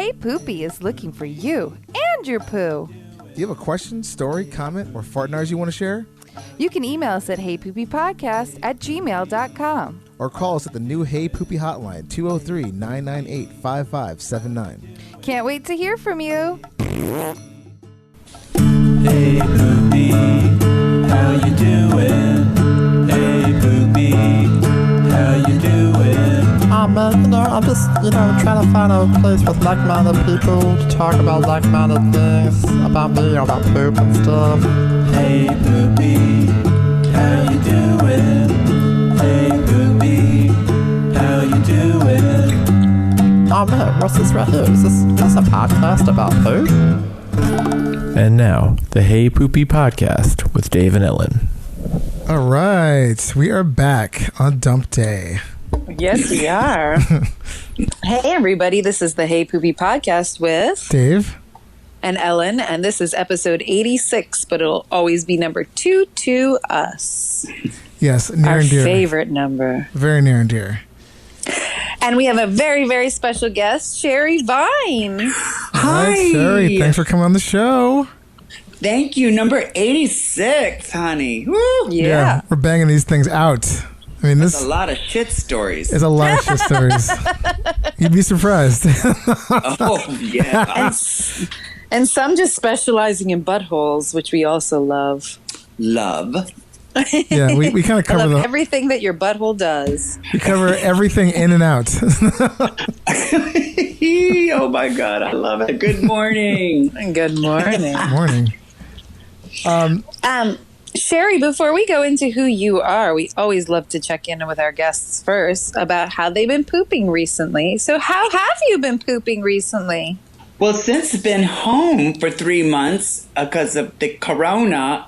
Hey Poopy is looking for you and your poo. Do you have a question, story, comment, or fart noise you want to share? You can email us at heypoopypodcast@gmail.com. Or call us at the new Hey Poopy hotline, 203-998-5579. Can't wait to hear from you. Hey Poopy, how you doing? Hey Poopy, how you doing? I'm just, trying to find a place with like-minded people to talk about like-minded things about me, about poop and stuff. Hey Poopy, how you doing? Hey Poopy, how you doing? Oh man, what's this right here? Is this a podcast about poop? And now, the Hey Poopy Podcast with Dave and Ellen. All right, we are back on Dump Day. Yes, we are. Hey, everybody. This is the Hey Poopy Podcast with Dave and Ellen, and this is episode 86, but it'll always be number 2 to us. Yes, near Our and dear. favorite number. Very near and dear. And we have a very, very special guest, Sherry Vine. All right, Sherry, thanks for coming on the show. Thank you. Number 86, honey. Woo! Yeah. We're banging these things out. I mean, That's a lot of shit stories. is a lot of shit stories. You'd be surprised. Oh, yeah. And some just specializing in buttholes, which we also love. Love. Yeah, we kind of I cover love everything that your butthole does. we cover everything in and out. Oh, my God. I love it. Good morning. And good morning. Morning. Sherry, before we go into who you are, we always love to check in with our guests first about how they've been pooping recently. So how have you been pooping recently? Well, since been home for 3 months because of the corona,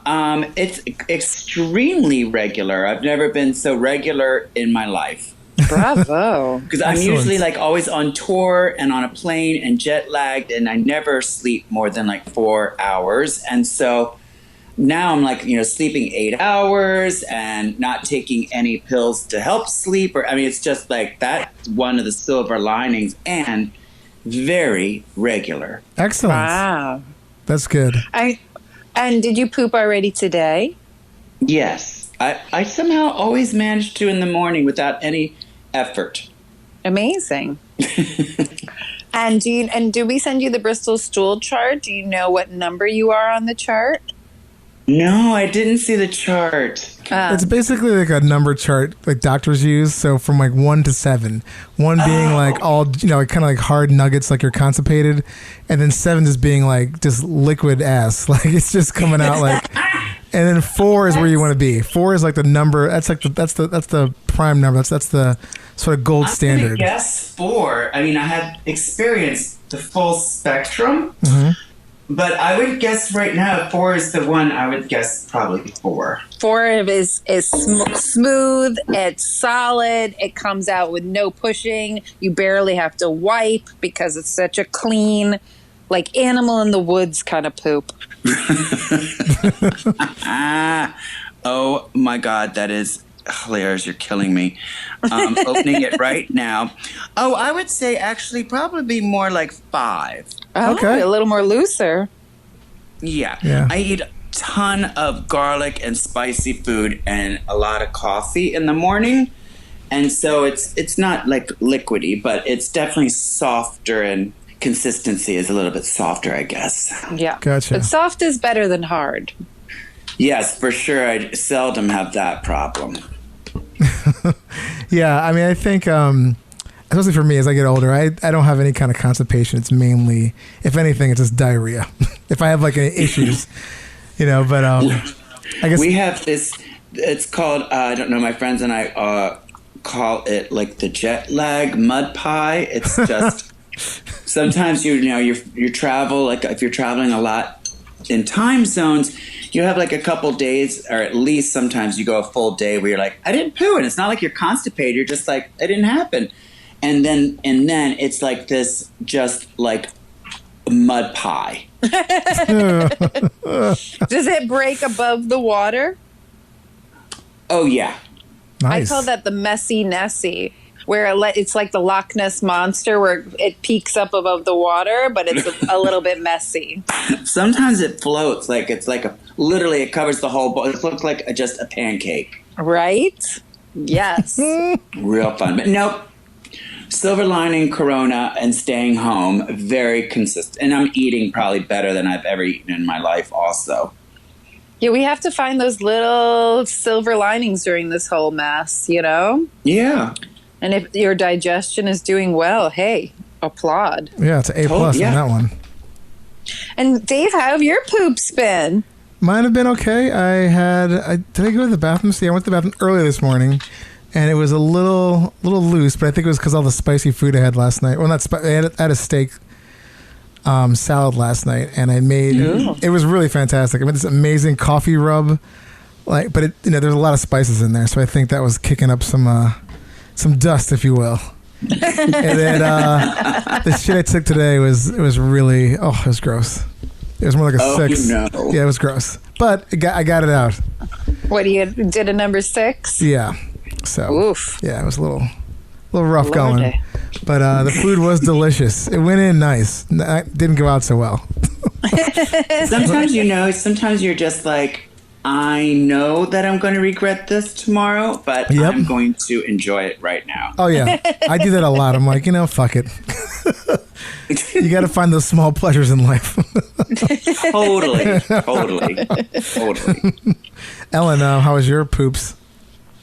it's extremely regular. I've never been so regular in my life. Bravo. Because I'm usually like always on tour and on a plane and jet lagged, and I never sleep more than like 4 hours. And so now I'm like, sleeping 8 hours and not taking any pills to help sleep. It's just like that's one of the silver linings, and very regular. Excellent. Wow. That's good. And did you poop already today? Yes. I somehow always manage to in the morning without any effort. Amazing. And do we send you the Bristol stool chart? Do you know what number you are on the chart? No, I didn't see the chart. It's basically like a number chart like doctors use. So from like 1 to 7, 1 being like all, kind of like hard nuggets, like you're constipated. And then 7 just being like just liquid ass. Like it's just coming out like, and then 4 is where you want to be. 4 is like the number. That's like that's the prime number. That's the sort of gold standard. I guess 4. I had experienced the full spectrum. Mm-hmm. But I would guess right now 4 is the one. I would guess probably 4. 4 is smooth. It's solid. It comes out with no pushing. You barely have to wipe because it's such a clean, like animal in the woods kind of poop. Oh my God, that is hilarious. You're killing me. Opening it right now. Oh, I would say actually probably more like 5. Oh, Okay. a little more looser. Yeah. Yeah. I eat a ton of garlic and spicy food and a lot of coffee in the morning. And so it's not like liquidy, but it's definitely softer, and consistency is a little bit softer, I guess. Yeah. Gotcha. But soft is better than hard. Yes, for sure. I seldom have that problem. Yeah, I think, especially for me as I get older, I don't have any kind of constipation. It's mainly, if anything, it's just diarrhea. If I have like any issues, but I guess we have this, it's called, I don't know, my friends and I call it like the jet lag mud pie. It's just, sometimes you travel, like if you're traveling a lot in time zones, you have like a couple days, or at least sometimes you go a full day where you're like, I didn't poo. And it's not like you're constipated. You're just like, it didn't happen. And then it's like this, just like mud pie. Does it break above the water? Oh, yeah. nice. I call that the messy Nessie. where it's like the Loch Ness Monster, where it peaks up above the water, but it's a little bit messy. Sometimes it floats like it's like literally it covers the whole bowl. It looks like just a pancake. Right? Yes. Real fun. But nope. Silver lining Corona and staying home, very consistent. And I'm eating probably better than I've ever eaten in my life also. Yeah, we have to find those little silver linings during this whole mess, you know? Yeah. And if your digestion is doing well, hey, applaud. Yeah, it's an A+ on that one. And Dave, how have your poops been? Mine have been okay. Did I go to the bathroom? See, I went to the bathroom early this morning, and it was a little loose, but I think it was because all the spicy food I had last night. Well, I had a steak salad last night, and I made it was really fantastic. I made this amazing coffee rub, but there's a lot of spices in there, so I think that was kicking up some dust, if you will. And then the shit I took today was really it was gross. It was more like a 6. No. Yeah, it was gross, but I got it out. What, you did a number 6? Yeah. So oof. Yeah, it was a little rough Lord going. day. But the food was delicious. It went in nice. It didn't go out so well. Sometimes you're just like, I know that I'm going to regret this tomorrow, but I'm going to enjoy it right now. Oh, yeah. I do that a lot. I'm like, fuck it. You got to find those small pleasures in life. Totally. Ellen, how was your poops?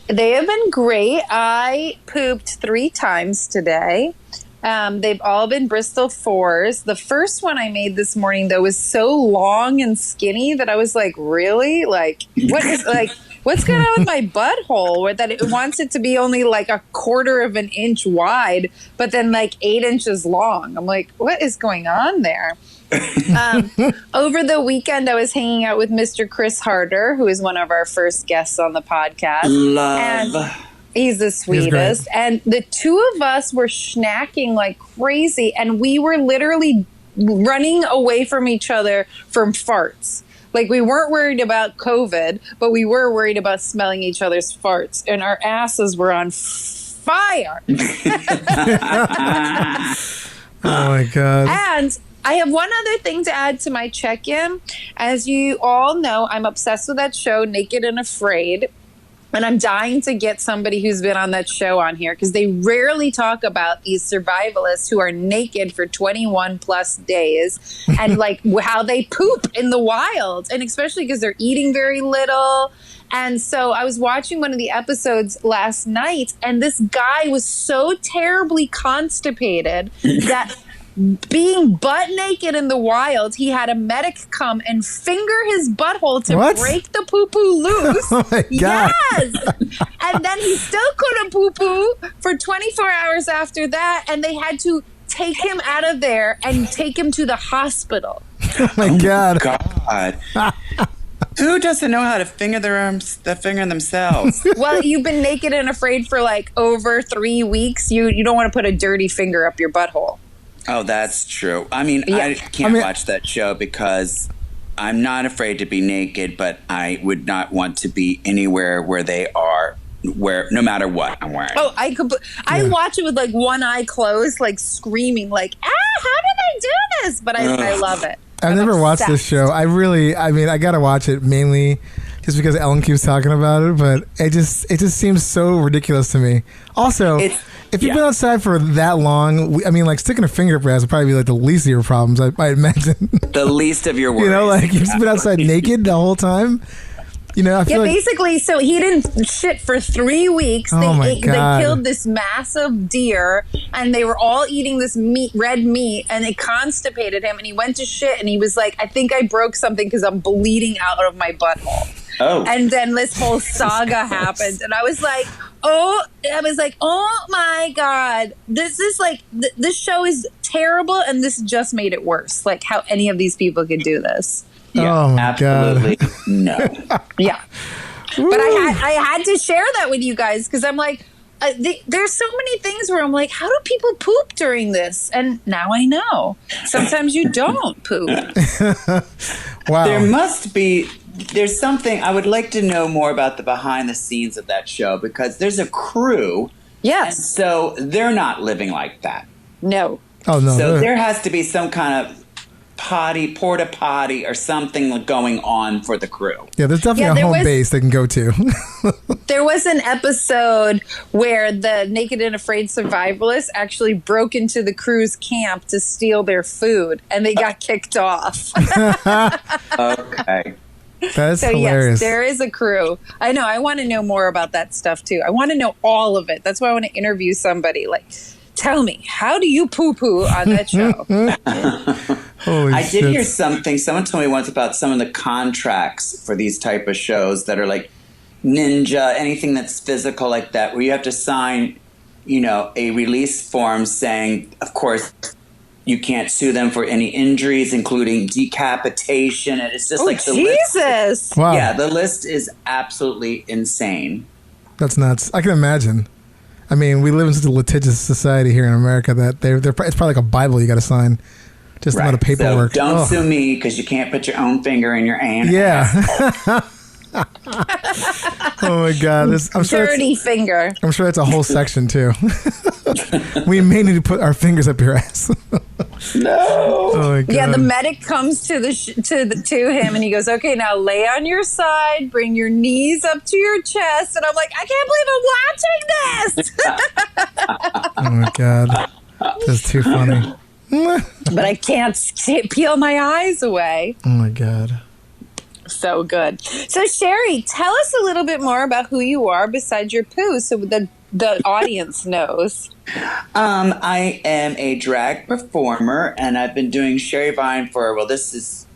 They have been great. I pooped 3 times today. They've all been Bristol 4s. The first one I made this morning, though, was so long and skinny that I was like, really? Like, what's going on with my butthole? Or that it wants it to be only like a 1/4 of an inch wide, but then like 8 inches long. I'm like, what is going on there? Over the weekend, I was hanging out with Mr. Chris Harder, who is one of our first guests on the podcast. Love. And he's the sweetest. And the two of us were snacking like crazy, and we were literally running away from each other from farts. Like, we weren't worried about COVID, but we were worried about smelling each other's farts, and our asses were on fire. Oh my God. And I have one other thing to add to my check-in. As you all know, I'm obsessed with that show, Naked and Afraid. And I'm dying to get somebody who's been on that show on here, because they rarely talk about these survivalists who are naked for 21 plus days and like how they poop in the wild. And especially because they're eating very little. And so I was watching one of the episodes last night, and this guy was so terribly constipated that being butt naked in the wild, he had a medic come and finger his butthole to break the poo-poo loose. Oh my God. Yes! And then he still couldn't poo-poo for 24 hours after that, and they had to take him out of there and take him to the hospital. Oh my God. God. Who doesn't know how to finger finger themselves? Well, you've been naked and afraid for like over 3 weeks. You don't want to put a dirty finger up your butthole. Oh, that's true. I mean, I can't watch that show because I'm not afraid to be naked, but I would not want to be anywhere where they are, no matter what I'm wearing. Oh, I watch it with like one eye closed, like screaming, like, how did I do this? But I love it. I've never watched this show. I got to watch it mainly just because Ellen keeps talking about it, but it just seems so ridiculous to me. Also, if you've been outside for that long, like sticking a finger up your ass would probably be like the least of your problems, I imagine. The least of your worries. Like you've just been outside naked the whole time. I feel like, basically, so he didn't shit for 3 weeks. They killed this massive deer, and they were all eating this red meat, and it constipated him, and he went to shit, and he was like, I think I broke something because I'm bleeding out of my butthole. Oh. And then this whole saga happened, and I was like, oh my God, this is like, this show is terrible, and this just made it worse. Like how any of these people could do this. Yeah, oh my absolutely God. No. Yeah. But I had to share that with you guys, because I'm like, there's so many things where I'm like, how do people poop during this? And now I know. Sometimes you don't poop. Wow. There's something I would like to know more about the behind the scenes of that show, because there's a crew Yes. So they're not living like that. No. Oh no. So there has to be some kind of porta potty or something going on for the crew. Yeah, there's definitely a home base they can go to. There was an episode where the Naked and Afraid survivalists actually broke into the crew's camp to steal their food, and they got kicked off. Okay. That's So hilarious. yes, there is a crew. I know. I want to know more about that stuff too. I want to know all of it. That's why I want to interview somebody. Like, tell me, how do you poo-poo on that show? Holy I shit. did hear something. Someone told me once about some of the contracts for these type of shows that are like Ninja, anything that's physical like that, where you have to sign, a release form saying, of course, you can't sue them for any injuries, including decapitation. And it's just like the list. Jesus. Wow. Yeah, the list is absolutely insane. That's nuts. I can imagine. I mean, we live in such a litigious society here in America that it's probably like a Bible you got to sign. Just a lot of paperwork. So don't sue me because you can't put your own finger in your aunt. Yeah. Oh my God. I'm sure Dirty finger. I'm sure that's a whole section too. We may need to put our fingers up your ass. No. Oh my God. Yeah, the medic comes to to him and he goes, "Okay, now lay on your side, bring your knees up to your chest." And I'm like, I can't believe I'm watching this. Oh my God. That's too funny. But I can't peel my eyes away. Oh my God. So good. So Sherry, tell us a little bit more about who you are besides your poo, so the audience knows. I am a drag performer, and I've been doing Sherry Vine for, this is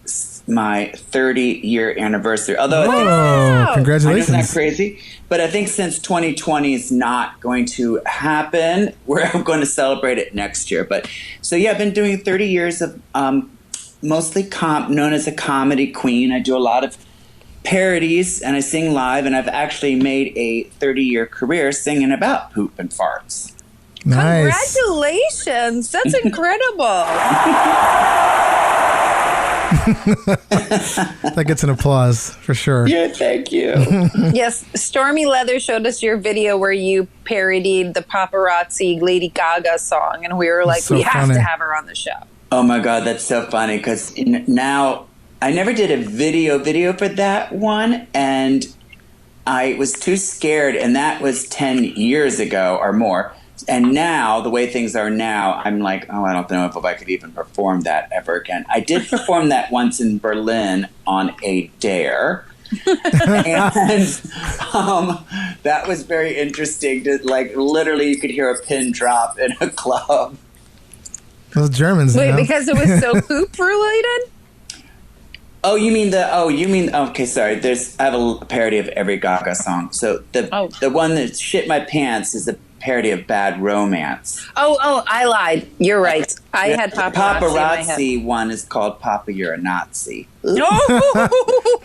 my 30-year anniversary. Although Oh, I know congratulations. it's not crazy, but I think since 2020 is not going to happen, we're going to celebrate it next year. But so yeah, I've been doing 30 years of mostly known as a comedy queen. I do a lot of parodies and I sing live, and I've actually made a 30-year career singing about poop and farts. Nice. Congratulations. That's incredible. That gets an applause for sure. Yeah, thank you. Yes, Stormy Leather showed us your video where you parodied the paparazzi Lady Gaga song, and we were like, So we have funny. to have her on the show. Oh my God, that's so funny because now I never did a video for that one, and I was too scared, and that was 10 years ago or more. And now, the way things are now, I'm like, I don't know if I could even perform that ever again. I did perform that once in Berlin on a dare. And that was very interesting. Literally, you could hear a pin drop in a club. Those Germans, Wait, you know? because it was so poop related? Okay, sorry. I have a parody of every Gaga song. So the one that shit my pants is the parody of Bad Romance. Oh, I lied. You're right. I had The paparazzi in my head. paparazzi one is called Papa, You're a Nazi. No!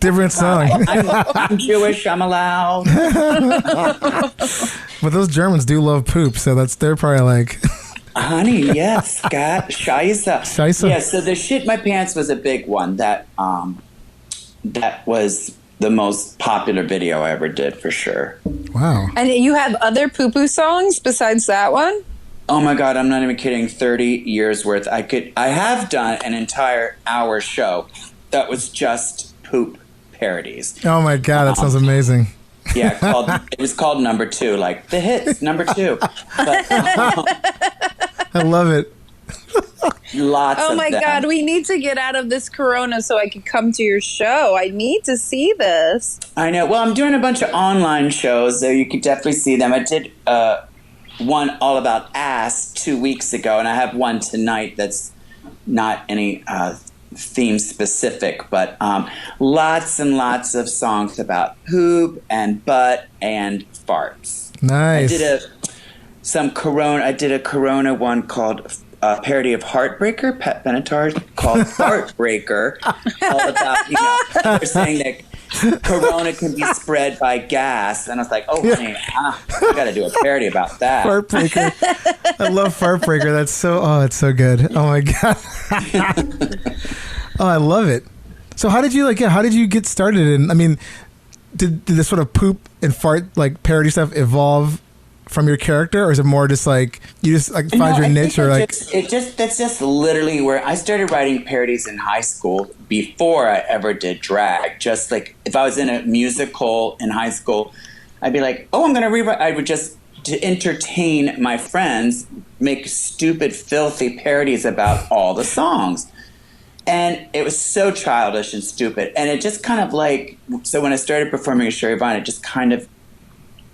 Different song. I'm Jewish, I'm allowed. But those Germans do love poop, so they're probably like, Honey, yes, Scott, Scheisse. Scheisse? Yeah, so the shit my pants was a big one. That was the most popular video I ever did for sure. wow. And you have other poo-poo songs besides that one? Oh my God, I'm not even kidding. 30 years worth. I have done an entire hour show that was just poop parodies. Oh my God, that sounds amazing. Yeah, it was called Number 2, like the hits, Number 2. But, I love it. lots Oh of my them. God, we need to get out of this corona so I can come to your show. I need to see this. I know. Well, I'm doing a bunch of online shows, so you could definitely see them. I did one all about ass 2 weeks ago, and I have one tonight that's not any theme specific, but lots and lots of songs about poop and butt and farts. Nice. I did a Corona one called parody of Heartbreaker, Pat Benatar, called Heartbreaker, all about, they're saying that Corona can be spread by gas. And I was like, oh, honey, I got to do a parody about that. Fartbreaker. I love Fartbreaker. It's so good. Oh my God. Oh, I love it. So how did you get started? And I mean, did this sort of poop and fart like parody stuff evolve from your character, or is it more just like you just like find your niche, or like that's just literally where I started writing parodies in high school before I ever did drag. Just like if I was in a musical in high school, I'd be like, oh, I'm going to rewrite. I would just, to entertain my friends, make stupid, filthy parodies about all the songs. And it was so childish and stupid. And it just kind of like, so when I started performing at Sherry Vine, it just kind of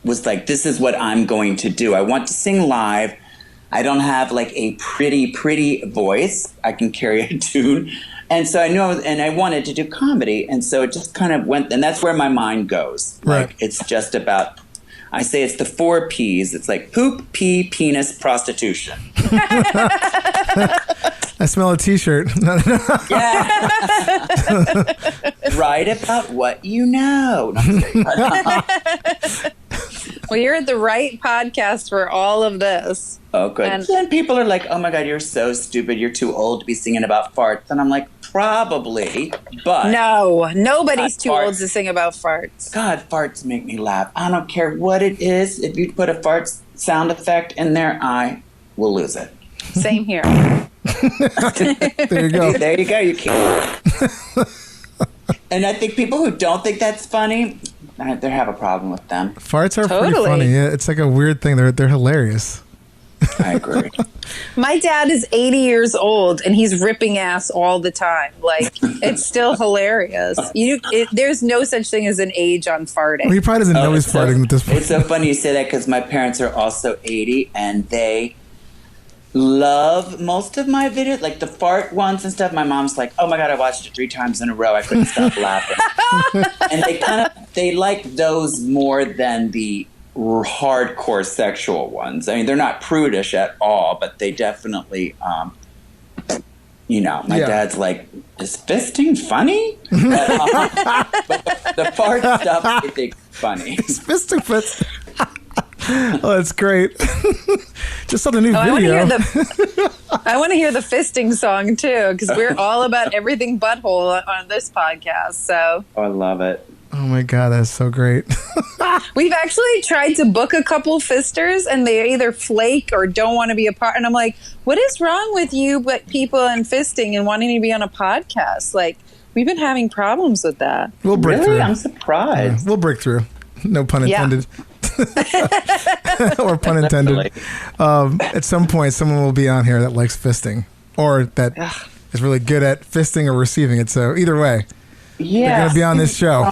was like, this is what I'm going to do. I want to sing live. I don't have like a pretty voice. I can carry a tune. And so I knew and I wanted to do comedy. And so it just kind of went, and that's where my mind goes. Right. Like, it's just about, I say it's the 4 Ps. It's like poop, pee, penis, prostitution. I smell a t-shirt. Yeah. Write about what you know. No, I'm just kidding. Well, you're at the right podcast for all of this. Oh, good. And then people are like, oh my God, you're so stupid. You're too old to be singing about farts. And I'm like, probably, but. No, nobody's too farts. old to sing about farts. God, farts make me laugh. I don't care what it is. If you put a fart sound effect in there, I will lose it. Same here. There you go. There you go. You can't. And I think people who don't think that's funny, they have a problem with them. Farts are pretty Totally. funny. Yeah, it's like a weird thing. They're hilarious. I agree. My dad is 80 years old and he's ripping ass all the time. Like, it's still hilarious. There's no such thing as an age on farting. Well, he probably doesn't know he's it's so- farting at this point. It's so funny you say that because my parents are also 80 and they love most of my videos, like the fart ones and stuff. My mom's like, oh my God, I watched it 3 times in a row. I couldn't stop laughing. And they like those more than the hardcore sexual ones. I mean, they're not prudish at all, but they definitely, my dad's like, is fisting funny? But the fart stuff, I think, funny. It's fisting fits. Oh, that's great. Just on a new I video. want to hear the fisting song too, because we're all about everything butthole on this podcast. So Oh, I love it. Oh my God, that's so great. we've actually tried to book a couple fisters, and they either flake or don't want to be a part. And I'm like, what is wrong with you, but people and fisting and wanting to be on a podcast? Like, we've been having problems with that. We'll break Really? through. I'm surprised. Yeah, we'll break through. No pun Yeah. intended. Or pun intended. At some point, someone will be on here that likes fisting, or that is really good at fisting or receiving it. So either way, Yeah. they're going to be on this show.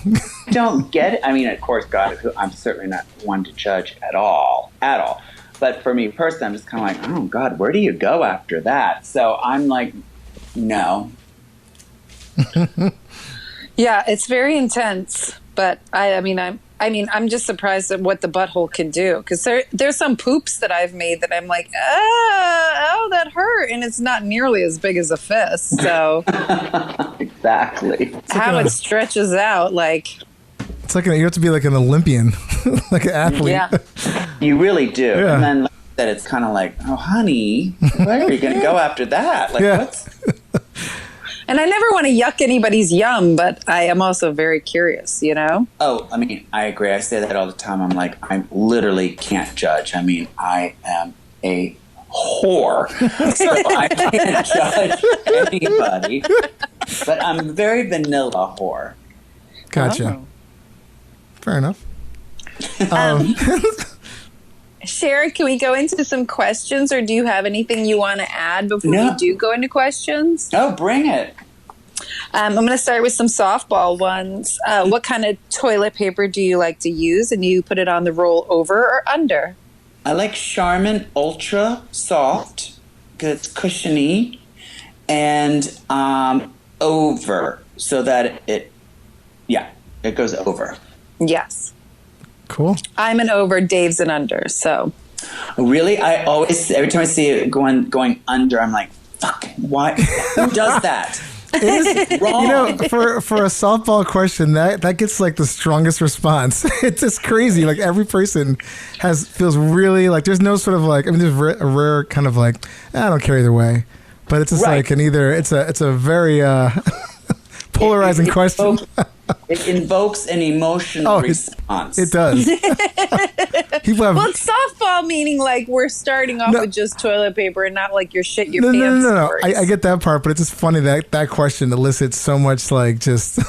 Don't get it. I mean, of course, God, I'm certainly not one to judge at all. But for me personally, I'm just kind of like, oh God, where do you go after that? So I'm like, no. Yeah, it's very intense. But I'm just surprised at what the butthole can do, because there's some poops that I've made that I'm like, oh, that hurt, and it's not nearly as big as a fist. So Exactly. how it stretches out, like, It's like you have to be like an Olympian, like an athlete. yeah. You really do. Yeah. And then like that, it's kind of like, oh, honey, where are you going to go after that? Like, Yeah. what's... And I never want to yuck anybody's yum, but I am also very curious, you know? Oh, I mean, I agree. I say that all the time. I'm like, I literally can't judge. I mean, I am a whore. So I can't judge anybody. But I'm a very vanilla whore. Gotcha. Oh. Fair enough. Sharon, can we go into some questions, or do you have anything you want to add before we do go into questions? Oh, bring it. I'm going to start with some softball ones. What kind of toilet paper do you like to use, and do you put it on the roll over or under? I like Charmin Ultra Soft because it's cushiony, and over so that it goes over. Yes. Cool. I'm an over, Dave's an under, so. Really? I always, every time I see it going under, I'm like, fuck, why? Who does that? It is, Wrong. you know, for a softball question, that gets like the strongest response. It's just crazy. Like every person feels really like there's no sort of like, I mean, there's a rare kind of like, I don't care either way, but it's just like it's a very polarizing question. It invokes an emotional response. It does. People have Well, it's softball, meaning like we're starting off with just toilet paper and not like your shit your no, pants. no. stories. I get that part, but it's just funny that question elicits so much like just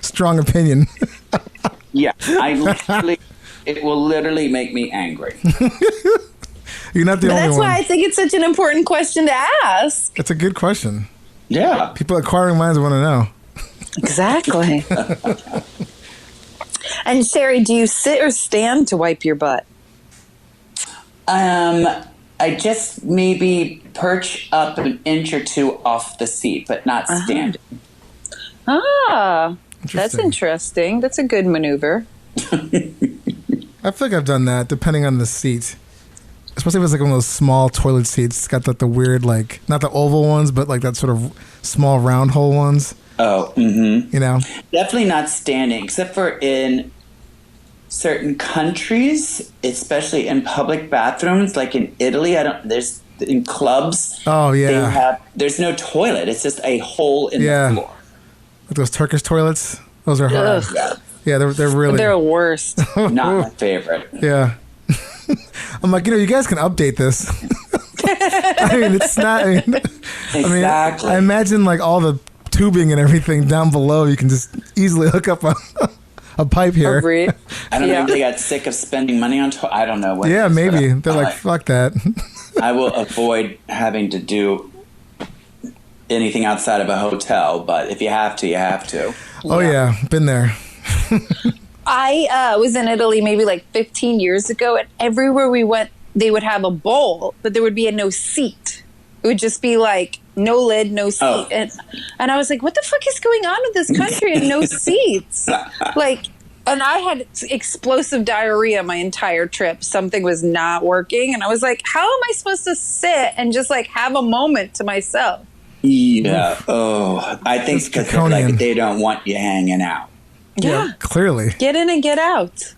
strong opinion. Yeah, it will literally make me angry. You're not the But only that's one. why I think it's such an important question to ask. It's a good question. Yeah. People acquiring minds want to know. Exactly. And Sherry, do you sit or stand to wipe your butt? I just maybe perch up an inch or two off the seat, but not standing. Ah, that's interesting. That's a good maneuver. I feel like I've done that, depending on the seat. Especially if it's like one of those small toilet seats. It's got the weird, like, not the oval ones, but like that sort of small round hole ones. Oh, mm-hmm. You know? Definitely not standing, except for in certain countries, especially in public bathrooms, like in Italy. There's in clubs. Oh, yeah. There's no toilet. It's just a hole in the floor. Like those Turkish toilets. Those are hard. Ugh. Yeah, they're really. They're worst. Not my favorite. Yeah. I'm like, you guys can update this. I mean, it's not. Exactly. I imagine like all the tubing and everything down below. You can just easily hook up a pipe here. Agreed. I don't know if they got sick of spending money on I don't know what. Yeah, it is, maybe. but They're like, fuck that. I will avoid having to do anything outside of a hotel, but if you have to, you have to. Oh, yeah. Been there. I was in Italy maybe like 15 years ago, and everywhere we went, they would have a bowl, but there would be no seat. It would just be like no lid, no seat. Oh. And I was like, what the fuck is going on with this country and no seats? Like, and I had explosive diarrhea my entire trip. Something was not working. And I was like, how am I supposed to sit and just like have a moment to myself? Yeah. Oh, I think because draconian. they don't want you hanging out. Yeah. Clearly. Get in and get out.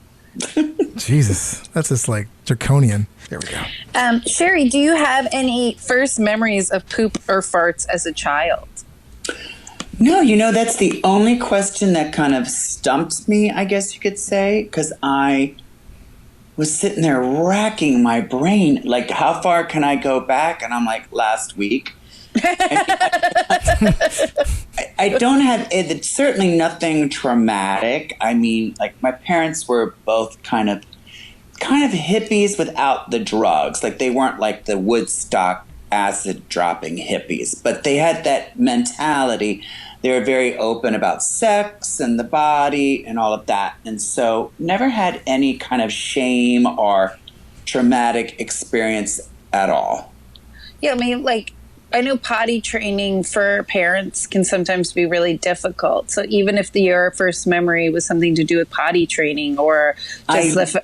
Jesus. That's just like draconian. There we go. Sherry, do you have any first memories of poop or farts as a child? No, that's the only question that kind of stumped me, I guess you could say, because I was sitting there racking my brain, like, how far can I go back? And I'm like, last week. I don't have it's certainly nothing traumatic. I mean, like my parents were both kind of hippies without the drugs. Like they weren't like the Woodstock acid dropping hippies, but they had that mentality. They were very open about sex and the body and all of that. And so never had any kind of shame or traumatic experience at all. Yeah, I mean, like, I know potty training for parents can sometimes be really difficult. So even if your first memory was something to do with potty training or just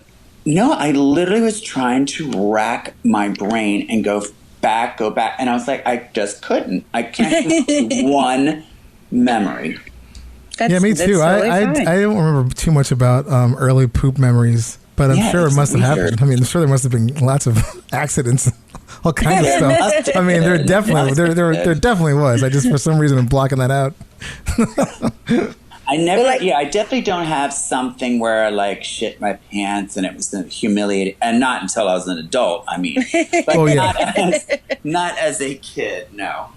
I literally was trying to rack my brain and go back. And I was like, I just couldn't. I can't do one memory. Yeah, me too. Totally I don't remember too much about early poop memories, but I'm sure it must have happened. I mean, I'm sure there must have been lots of accidents, all kinds of stuff. I mean, there definitely was. I just for some reason am blocking that out. I definitely don't have something where I like shit my pants and it was humiliating, and not until I was an adult. I mean, but not as a kid. No.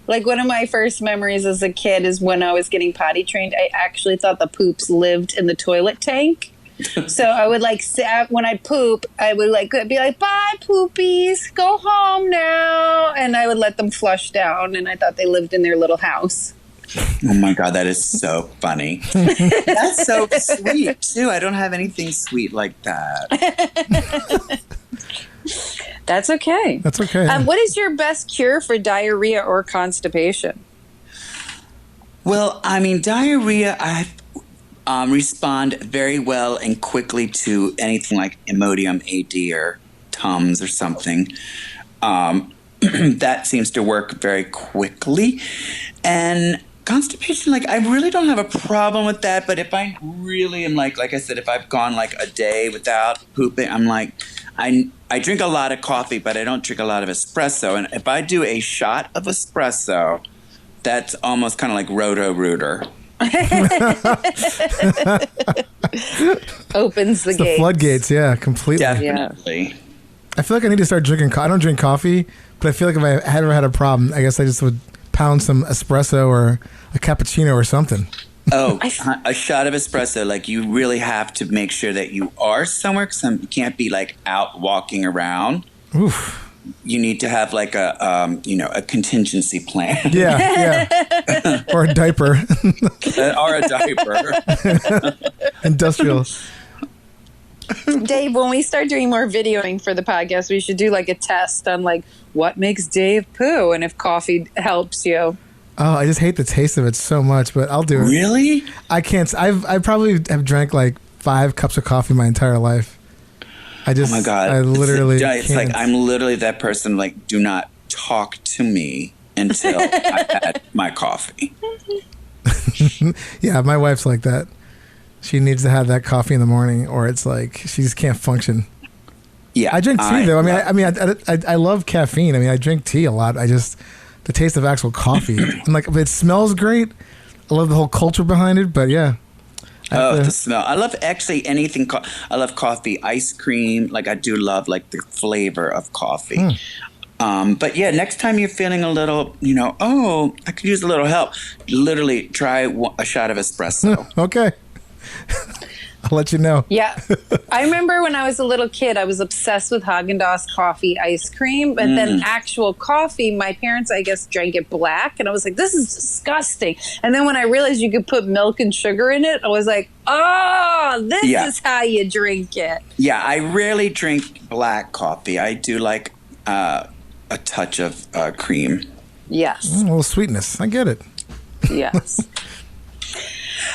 Like one of my first memories as a kid is when I was getting potty trained. I actually thought the poops lived in the toilet tank. So I would like when I'd poop, I would like be like, "Bye, poopies, go home now," and I would let them flush down. And I thought they lived in their little house. Oh my God, that is so funny. That's so sweet too. I don't have anything sweet like that. That's okay. That's okay. What is your best cure for diarrhea or constipation? Well, I mean, diarrhea, I respond very well and quickly to anything like Imodium AD or Tums or something. That seems to work very quickly. And constipation, like I really don't have a problem with that. But if I really am like I said, if I've gone like a day without pooping, I'm like, I drink a lot of coffee, but I don't drink a lot of espresso. And if I do a shot of espresso, that's almost kind of like Roto-Rooter. Opens the The gate. floodgates, yeah, completely. Definitely. I feel like I need to start drinking coffee. I don't drink coffee, but I feel like if I had ever had a problem, I guess I just would pound some espresso or a cappuccino or something. Oh, a shot of espresso. Like, you really have to make sure that you are somewhere, because you can't be like out walking around. Oof. You need to have like a contingency plan. Yeah. Or a diaper. Or a diaper. Industrial. Dave, when we start doing more videoing for the podcast, we should do like a test on like what makes Dave poo and if coffee helps you. Oh, I just hate the taste of it so much, but I'll do it. Really? I can't. I probably have drank like 5 cups of coffee my entire life. I just, Oh my God. I literally It's can't. like, I'm literally that person, like, do not talk to me until I've had my coffee. Yeah, my wife's like that. She needs to have that coffee in the morning, or it's like she just can't function. Yeah. I drink tea though. I love caffeine. I mean, I drink tea a lot. I just, the taste of actual coffee, and like, it smells great. I love the whole culture behind it, but yeah. Oh, the smell. I love actually anything. I love coffee, ice cream. Like, I do love like the flavor of coffee. But yeah, next time you're feeling a little, I could use a little help. Literally try a shot of espresso. Okay. I'll let you know. Yeah. I remember when I was a little kid, I was obsessed with Haagen-Dazs coffee ice cream. But then actual coffee, my parents, I guess, drank it black. And I was like, this is disgusting. And then when I realized you could put milk and sugar in it, I was like, oh, this is how you drink it. Yeah, I rarely drink black coffee. I do like a touch of cream. Yes. A little sweetness. I get it. Yes.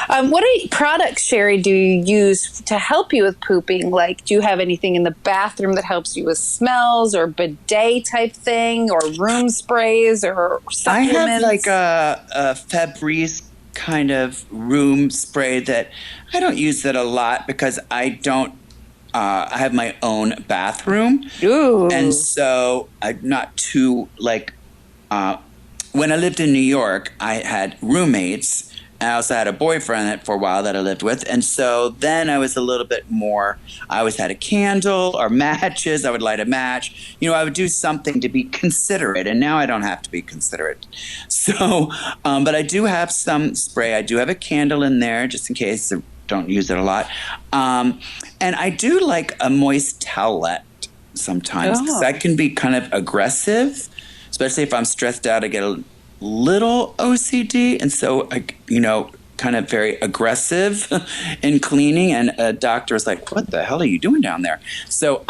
What products, Sherry, do you use to help you with pooping? Like, do you have anything in the bathroom that helps you with smells, or bidet type thing, or room sprays, or supplements? I have like a Febreze kind of room spray that I don't use that a lot because I don't. I have my own bathroom. Ooh. And so I'm not too like. When I lived in New York, I had roommates. I also had a boyfriend for a while that I lived with. And so then I was a little bit more, I always had a candle or matches. I would light a match. I would do something to be considerate. And now I don't have to be considerate. So, but I do have some spray. I do have a candle in there just in case. I don't use it a lot. And I do like a moist towelette sometimes because that can be kind of aggressive, especially if I'm stressed out. I get a little OCD, and so kind of very aggressive in cleaning, and a doctor was like, what the hell are you doing down there? So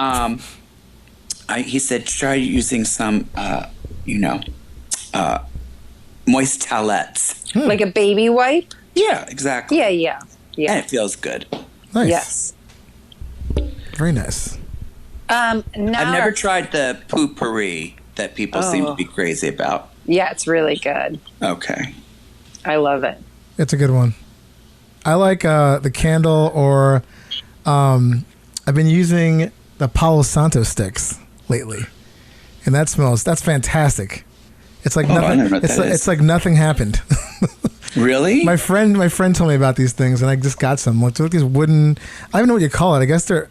he said try using some moist towelettes. Like a baby wipe? Yeah, exactly. Yeah. And it feels good. Nice. Yes. Very nice. I've never tried the Poopery that people seem to be crazy about. Yeah, it's really good. Okay. I love it. It's a good one. I like the candle, or I've been using the Palo Santo sticks lately, and that's fantastic. It's like I nothing. don't know what that is. It's like nothing happened. Really? My friend told me about these things, and I just got some. It's like these wooden. I don't know what you call it. I guess they're.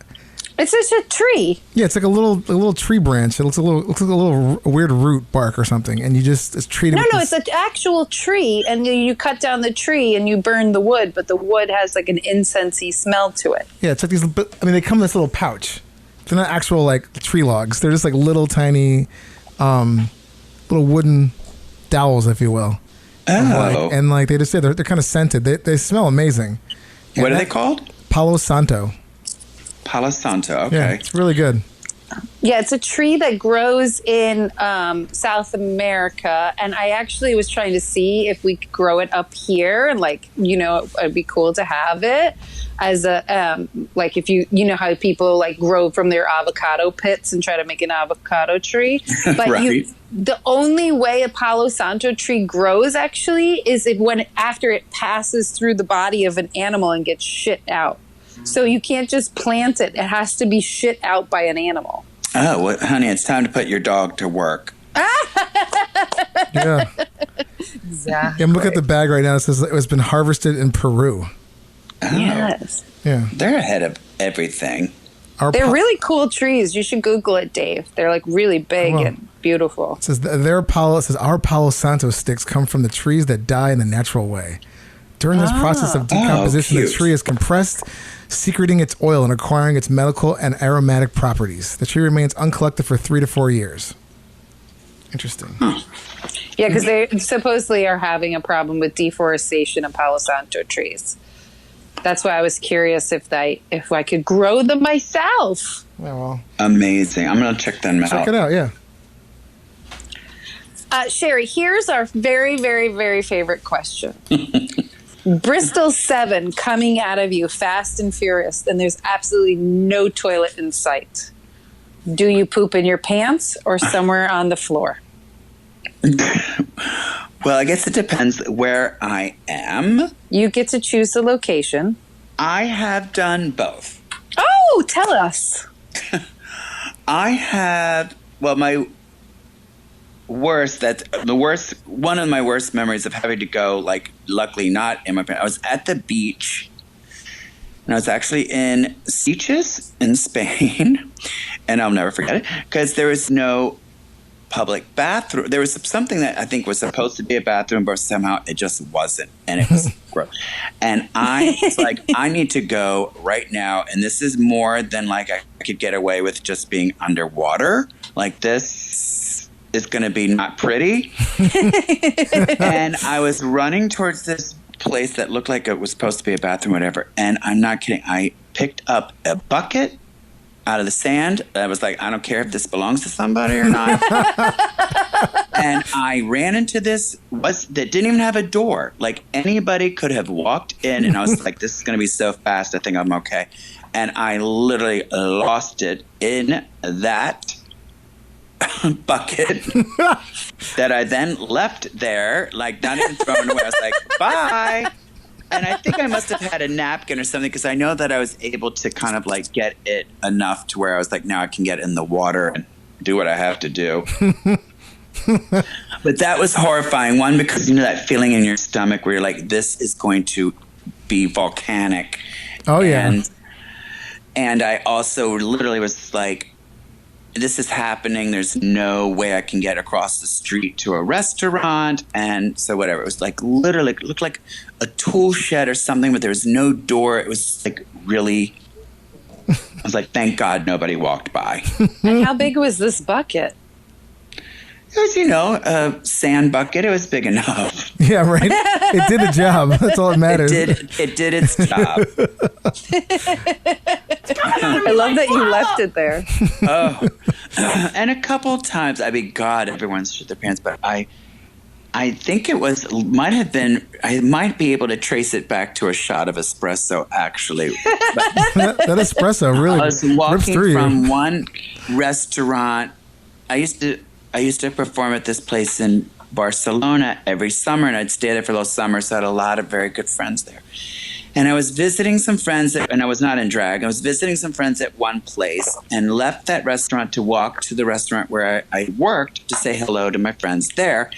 It's just a tree. Yeah, it's like a little tree branch. It looks like a little weird root bark or something, and it's treated. No, it's an actual tree, and you cut down the tree and you burn the wood, but the wood has like an incensey smell to it. Yeah, it's like these. They come in this little pouch. They're not actual like tree logs. They're just like little tiny, little wooden dowels, if you will. Oh. And they just say they're kind of scented. They smell amazing. What are they called? Palo Santo. Palo Santo. Okay. Yeah, it's really good. Yeah, it's a tree that grows in South America, and I actually was trying to see if we could grow it up here, and it'd be cool to have it as a if you know how people grow from their avocado pits and try to make an avocado tree, but Right. the only way a Palo Santo tree grows actually is after it passes through the body of an animal and gets shit out. So you can't just plant it. It has to be shit out by an animal. Oh, well, honey, it's time to put your dog to work. Yeah. Exactly. I'm looking at the bag right now. It says it was been harvested in Peru. Oh, Yes. Yeah. they're ahead of everything. They're really cool trees. You should Google it, Dave. They're like really big Wow. and beautiful. It says our Palo Santo sticks come from the trees that die in the natural way. During this process of decomposition, the cute. tree is compressed, secreting its oil and acquiring its medical and aromatic properties. The tree remains uncollected for 3 to 4 years. Interesting. Yeah, because they supposedly are having a problem with deforestation of Palo Santo trees. That's why I was curious if I could grow them myself. Yeah, well, Amazing. I'm going to check them out. check it out. Yeah. Sherry, here's our very, very, very favorite question. Bristol 7 coming out of you fast and furious, and there's absolutely no toilet in sight. Do you poop in your pants or somewhere on the floor? Well, I guess it depends where I am. You get to choose the location. I have done both. Oh, tell us. I have, well, one of my worst memories of having to go, like, luckily not in my pants. I was at the beach, and I was actually in Sitges in Spain, and I'll never forget it, because there was no public bathroom. There was something that I think was supposed to be a bathroom, but somehow it just wasn't, and it was gross. And I was like, I need to go right now, and this is more than like I could get away with just being underwater. Like, this is going to be not pretty. And I was running towards this place that looked like it was supposed to be a bathroom, whatever. And I'm not kidding. I picked up a bucket out of the sand. I was like, I don't care if this belongs to somebody or not. And I ran into this that didn't even have a door. Like, anybody could have walked in, and I was like, this is going to be so fast. I think I'm okay. And I literally lost it in that bucket that I then left there, like, not even thrown away. I was like, bye. And I think I must have had a napkin or something, because I know that I was able to kind of like get it enough to where I was like, now I can get in the water and do what I have to do. But that was horrifying. One, because you know that feeling in your stomach where you're like, this is going to be volcanic. Oh, yeah. And I also literally was like, this is happening. There's no way I can get across the street to a restaurant. And so whatever. It was like literally, it looked like a tool shed or something, but there was no door. It was like really, I was like, thank God nobody walked by. And how big was this bucket? It was, a sand bucket. It was big enough. Yeah, right. It did the job. That's all that matters. It did its job. I love that you left it there. Oh, and a couple times, I mean, God, everyone's shit their pants, but I think I might be able to trace it back to a shot of espresso, actually. that espresso really I was rips walking through from you. one restaurant. I used to perform at this place in Barcelona every summer, and I'd stay there for those summers, so I had a lot of very good friends there. And I was visiting some friends, and I was not in drag. I was visiting some friends at one place and left that restaurant to walk to the restaurant where I worked to say hello to my friends there.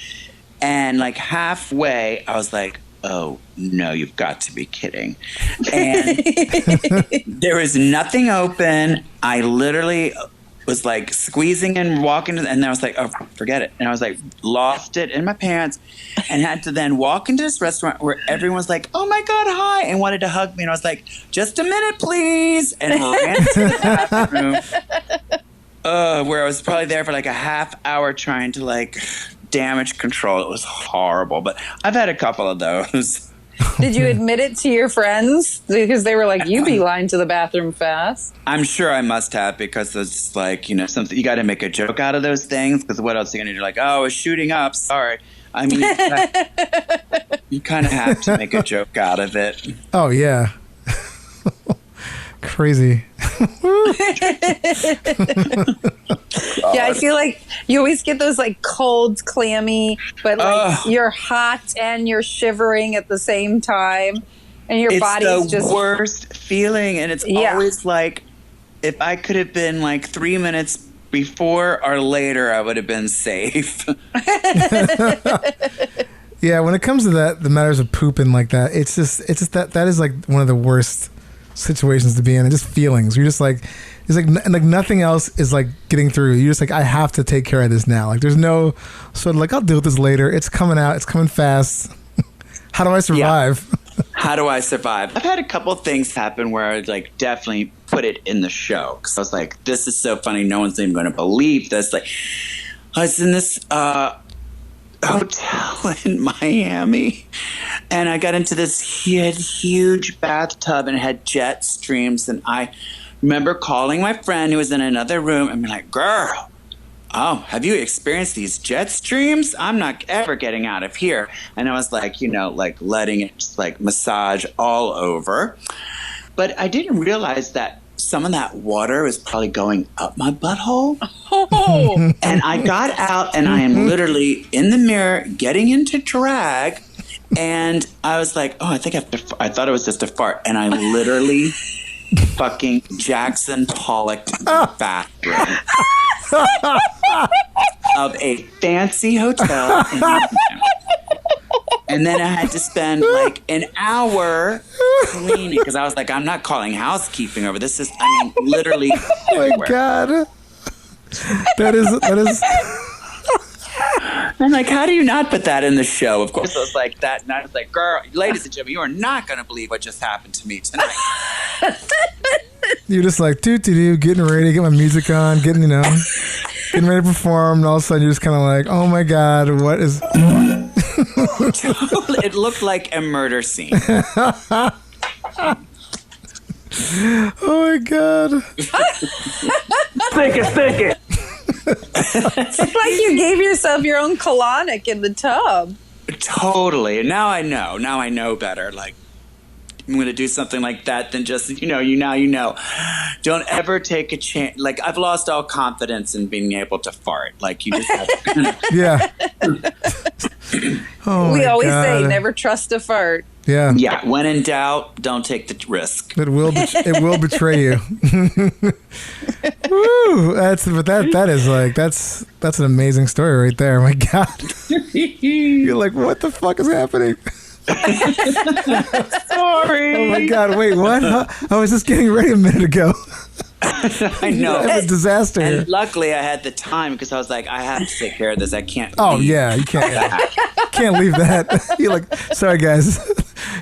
And like halfway, I was like, oh, no, you've got to be kidding. And there was nothing open. I literally was like squeezing and walking, and then I was like, oh, forget it. And I was like, lost it in my pants and had to then walk into this restaurant where everyone was like, oh my God, hi, and wanted to hug me. And I was like, just a minute, please. And ran to the bathroom where I was probably there for like a half hour trying to like damage control. It was horrible, but I've had a couple of those. Did you admit it to your friends? Because they were like, you beeline to the bathroom fast. I'm sure I must have, because it's like, something you got to make a joke out of those things, because what else are you going to do? Like, oh, it's shooting up. Sorry. I mean, you kind of have to make a joke out of it. Oh, yeah. Crazy. Yeah, I feel like you always get those like cold, clammy, but like you're hot and you're shivering at the same time, and your body's it's the just worst feeling, and it's always like, if I could have been like 3 minutes before or later, I would have been safe. Yeah, when it comes to that, the matters of pooping like that, it's just that is like one of the worst situations to be in. And just feelings. You're just like, it's like nothing else is like getting through. You're just like, I have to take care of this now. Like there's no sort of like, I'll deal with this later. It's coming out. It's coming fast. How do I survive? Yeah. How do I survive? I've had a couple things happen where I like definitely put it in the show because I was like, this is so funny. No one's even going to believe this. Like, I was in this hotel in Miami, and I got into this huge bathtub and it had jet streams, and I remember calling my friend who was in another room and being like, girl, oh, have you experienced these jet streams? I'm not ever getting out of here. And I was like, like letting it just like massage all over. But I didn't realize that some of that water was probably going up my butthole. Oh. And I got out and I am literally in the mirror getting into drag. And I was like, oh, I thought it was just a fart. And I literally fucking Jackson Pollock bathroom of a fancy hotel in Miami. And then I had to spend like an hour cleaning because I was like, I'm not calling housekeeping over this. Is, I mean, literally everywhere. Oh my God. That is. I'm like, how do you not put that in the show? Of course, I was like that. And I was like, girl, ladies and gentlemen, you are not going to believe what just happened to me tonight. You're just like, getting ready, get my music on, getting ready to perform. And all of a sudden you're just kind of like, oh my God, what is... It looked like a murder scene. Oh my God. Stick it. It's like you gave yourself your own colonic in the tub. Totally. And now I know. Now I know better. Like, I'm going to do something like that than just, you know. Don't ever take a chance. Like, I've lost all confidence in being able to fart. Like, you just have to. Yeah. Oh We my always God. say, never trust a fart. Yeah. Yeah. When in doubt, don't take the risk. It will betray you. Woo! That's an amazing story right there. My God. You're like, what the fuck is happening? Sorry. Oh my God! Wait, what? I was just getting ready a minute ago. I know. It was a disaster. And luckily, I had the time because I was like, I have to take care of this. I can't. Oh leave. yeah, you can't leave that. You're like, sorry guys,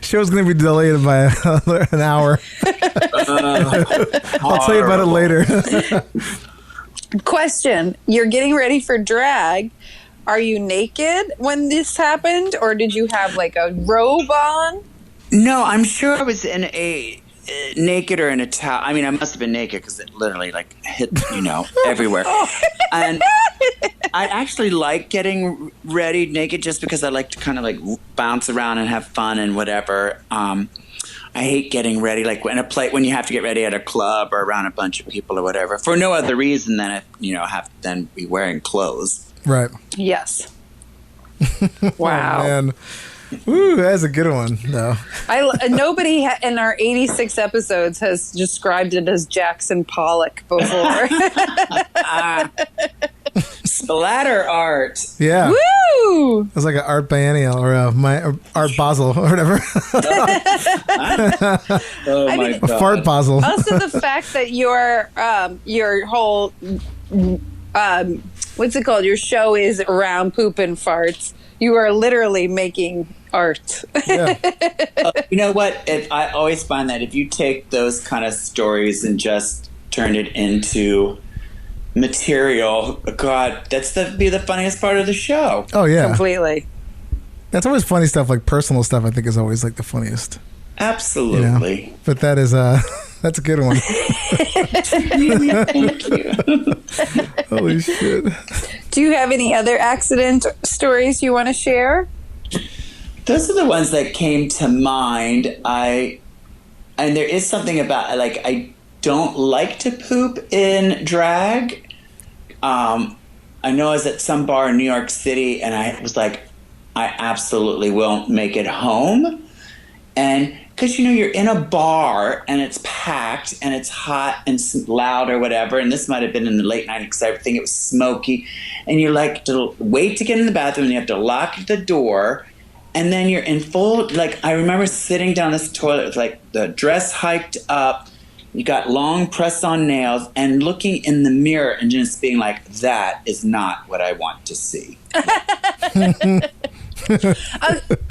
show's gonna be delayed by an hour. I'll tell you about it later. Question: you're getting ready for drag. Are you naked when this happened, or did you have like a robe on? No, I'm sure I was in a naked or in a towel. I mean, I must have been naked because it literally like hit, everywhere. And I actually like getting ready naked just because I like to kind of like bounce around and have fun and whatever. I hate getting ready like when you have to get ready at a club or around a bunch of people or whatever for no other reason than have to then be wearing clothes. Right. Yes. Wow. Oh, man. Ooh, that's a good one, though. Nobody in our 86 episodes has described it as Jackson Pollock before. Splatter art. Yeah. Woo! It was like an Art Biennial or Art Basel or whatever. Oh I my mean- God. Fart Basel. Also, the fact that your whole what's it called? Your show is around poop and farts. You are literally making art. Yeah. You know what? I always find that if you take those kind of stories and just turn it into material, God, be the funniest part of the show. Oh yeah. Completely. That's always funny stuff. Like personal stuff, I think is always like the funniest. Absolutely. But that is that's a good one. Thank you. Holy shit. Do you have any other accident stories you want to share? Those are the ones that came to mind. And there is something about like I don't like to poop in drag. I know I was at some bar in New York City and I was like, I absolutely won't make it home. And because, you're in a bar and it's packed and it's hot and loud or whatever. And this might have been in the late 90s because it was smoky. And you like to wait to get in the bathroom and you have to lock the door. And then you're in full, like, I remember sitting down this toilet with, like, the dress hiked up, you got long press-on nails, and looking in the mirror and just being like, that is not what I want to see. I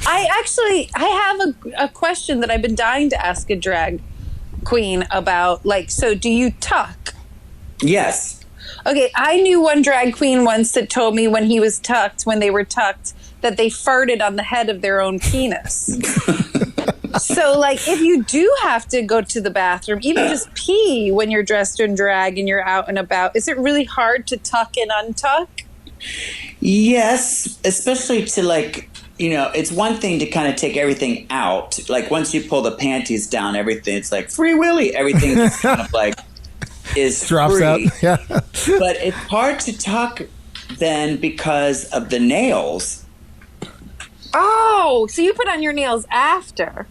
have a question that I've been dying to ask a drag queen about, like, so do you tuck? Yes. Okay, I knew one drag queen once that told me when they were tucked, that they farted on the head of their own penis. So, like, if you do have to go to the bathroom, even just pee when you're dressed in drag and you're out and about, is it really hard to tuck and untuck? Yes, especially to, like, you know, it's one thing to kind of take everything out. Like, once you pull the panties down, everything, it's like free willy. Everything is kind of like, is Drops free. out. Yeah. But it's hard to tuck then because of the nails. Oh, so you put on your nails after.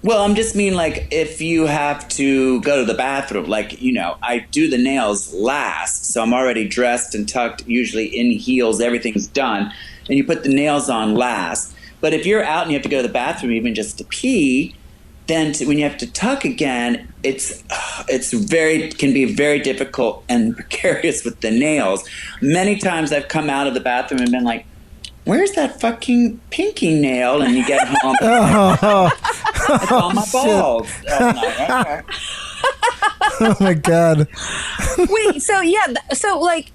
Well, I'm just mean, like, if you have to go to the bathroom, like, you know, I do the nails last, so I'm already dressed and tucked, usually in heels, everything's done, and you put the nails on last. But if you're out and you have to go to the bathroom, even just to pee, then when you have to tuck again, can be very difficult and precarious with the nails. Many times I've come out of the bathroom and been like, where's that fucking pinky nail? And you get home. It's on my balls. Oh my God. Wait, so like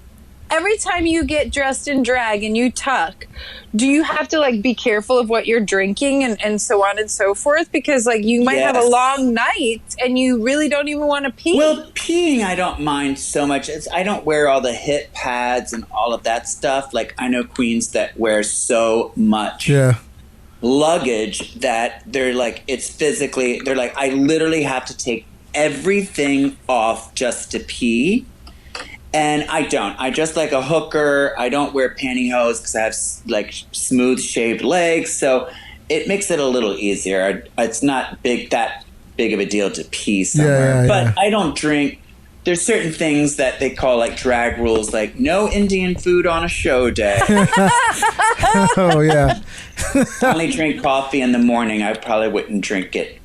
every time you get dressed in drag and you tuck, do you have to like be careful of what you're drinking and so on and so forth? Because like you might have a long night and you really don't even want to pee. Well, peeing I don't mind so much. I don't wear all the hip pads and all of that stuff. Like I know queens that wear so much luggage that they're like, they're like, I literally have to take everything off just to pee. And I don't. I just like a hooker. I don't wear pantyhose because I have like smooth shaved legs. So it makes it a little easier. It's not that big of a deal to pee somewhere. But I don't drink. There's certain things that they call like drag rules, like no Indian food on a show day. Oh, yeah. I only drink coffee in the morning. I probably wouldn't drink it,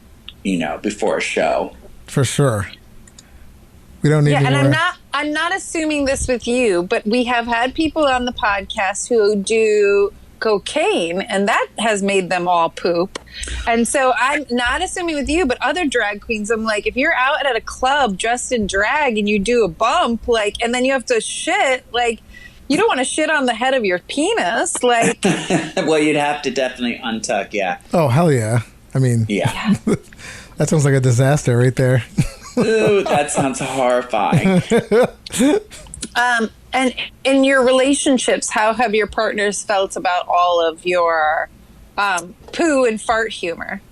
before a show. For sure. We don't need and more. I'm not assuming this with you, but we have had people on the podcast who do cocaine, and that has made them all poop. And so I'm not assuming with you, but other drag queens, I'm like, if you're out at a club dressed in drag and you do a bump, like, and then you have to shit, like, you don't want to shit on the head of your penis, like. Well, you'd have to definitely untuck, yeah. Oh, hell yeah. I mean, yeah. That sounds like a disaster right there. Ooh, that sounds horrifying. And in your relationships, how have your partners felt about all of your poo and fart humor?